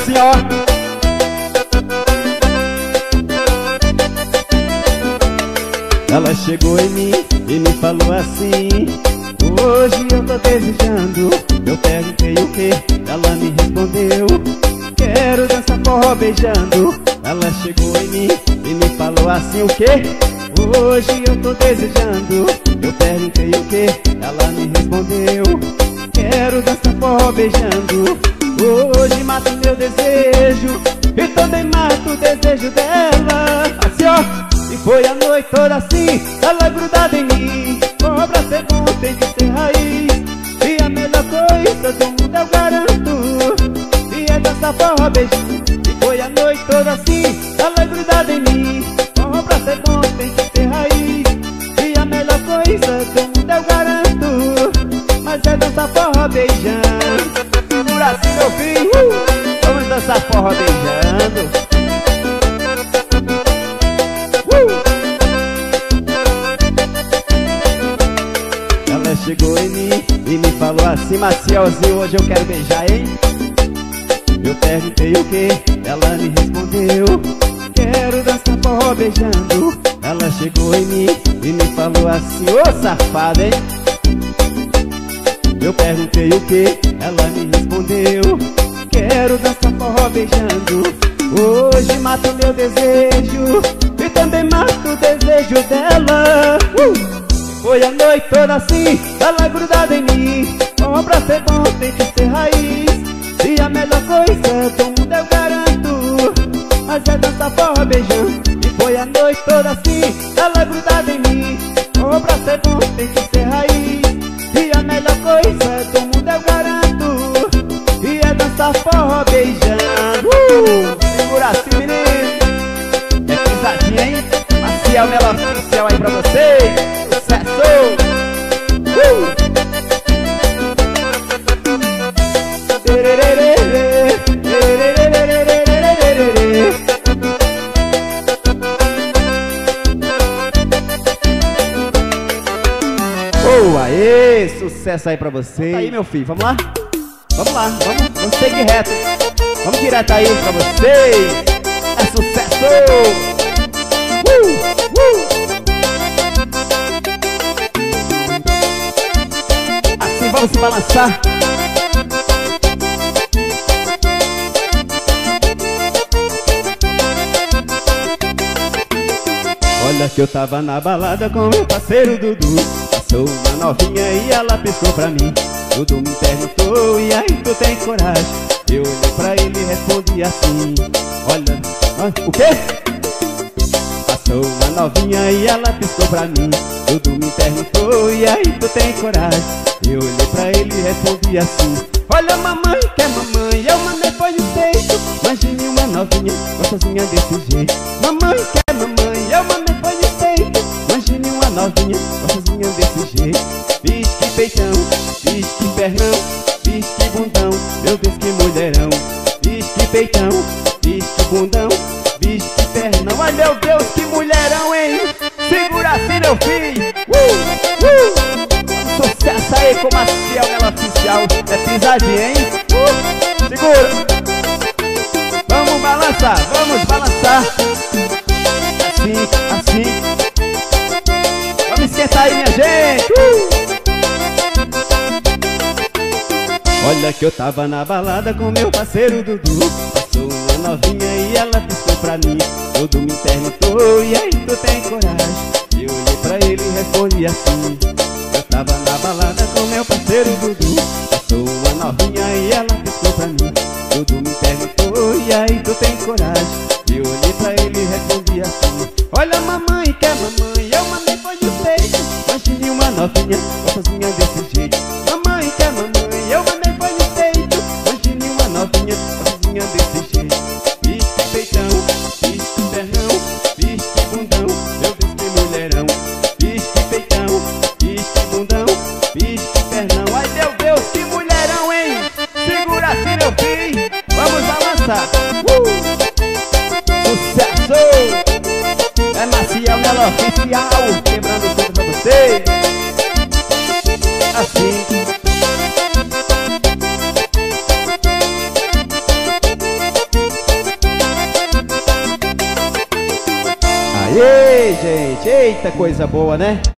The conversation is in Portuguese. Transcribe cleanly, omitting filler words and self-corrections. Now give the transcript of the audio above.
assim, ó. Ela chegou em mim e me falou assim: hoje eu tô desejando. Eu perguntei o que, ela me respondeu: quero dançar forró beijando. Ela chegou em mim e me falou assim: o que? Hoje eu tô desejando. Eu perguntei o que, ela me respondeu: quero dançar forró beijando. Hoje mato meu desejo e também mato o desejo dela. Assim, ó. E foi a noite toda assim, ela grudada em mim. Cobra ser bom, tem que ser raiz. E a melhor coisa do mundo eu garanto, e é dançar forró beijando. E foi a noite toda assim, ela grudada em mim. Cobra ser bom, tem que ser raiz. E a melhor coisa do mundo eu garanto, mas é dançar forró beijando. Segura assim, meu filho, vamos dançar forró beijando. Ela chegou em mim e me falou assim: Macielzinho, hoje eu quero beijar, hein? Eu perguntei o que, ela me respondeu: quero dançar forró beijando. Ela chegou em mim e me falou assim: ô safada, hein? Eu perguntei o que, ela me respondeu: quero dançar forró beijando. Hoje mato meu desejo e também mato o desejo dela. Foi a noite toda assim, ela grudada em mim. Bom pra ser bom tem que ser raiz. E a melhor coisa do mundo eu garanto, mas é dançar forró beijando. E foi a noite toda assim, ela grudada em mim. Bom pra ser bom tem que ser raiz. E a melhor coisa do mundo eu garanto, e é dançar forró beijando. Segura assim, menino. É pisadinha, hein? Maciel Melo Oficial aí pra vocês. Aê, sucesso aí pra vocês. Tá aí, meu filho, vamos lá? Vamos lá, vamos seguir reto. Vamos direto aí pra vocês. É sucesso! Assim vamos se balançar. Olha que eu tava na balada com meu parceiro Dudu. Passou uma novinha e ela piscou pra mim. Dudu me perguntou: e aí, tu tem coragem? Eu olhei pra ele e respondi assim: olha, o quê? Passou uma novinha e ela piscou pra mim. Dudu me perguntou: e aí, tu tem coragem? Eu olhei pra ele e respondi assim: olha, mamãe, que é mamãe, eu mandei foi no peito. Imagine uma novinha gostosinha desse jeito. Mamãe, que é mamãe, eu mandei foi no peito. Imagine uma novinha gostosinha desse jeito. Vixe que peitão, vixe que pernão, vixe que bundão, meu Deus que mulherão. Vixe que peitão, vixe que bundão, vixe que pernão. Ai meu Deus que mulherão, hein? Segura assim, meu filho. Sucesso aí com Maciel Melo Oficial. É pisadinha, hein? Segura. Vamos balançar, vamos balançar. Assim, assim. Vamos esquentar aí, minha gente. Olha que eu tava na balada com meu parceiro Dudu. Passou uma novinha e ela piscou pra mim. Dudu me perguntou: e aí, tu tem coragem? Eu olhei pra ele e respondi assim: eu tava na balada com meu parceiro Dudu. Passou uma novinha e ela piscou pra mim. Dudu me perguntou: e aí, tu tem coragem? Eu olhei pra ele e respondi assim: olha, mamãe, que é mamãe, eu mandei foi de peito. Imagine uma novinha gostosinha desse jeito. Mamãe, que é mamãe, eu mandei foi de peito. Imagine uma novinha gostosinha desse jeito. Vixe que peitão, vixe que pernão, vixe que bundão, meu Deus que mulherão. Vixe que peitão, vixe que bundão, vixe que pernão. Ai meu Deus que mulherão, hein? Segura assim, meu filho, vamos balançar. Ei, gente, eita coisa boa, né?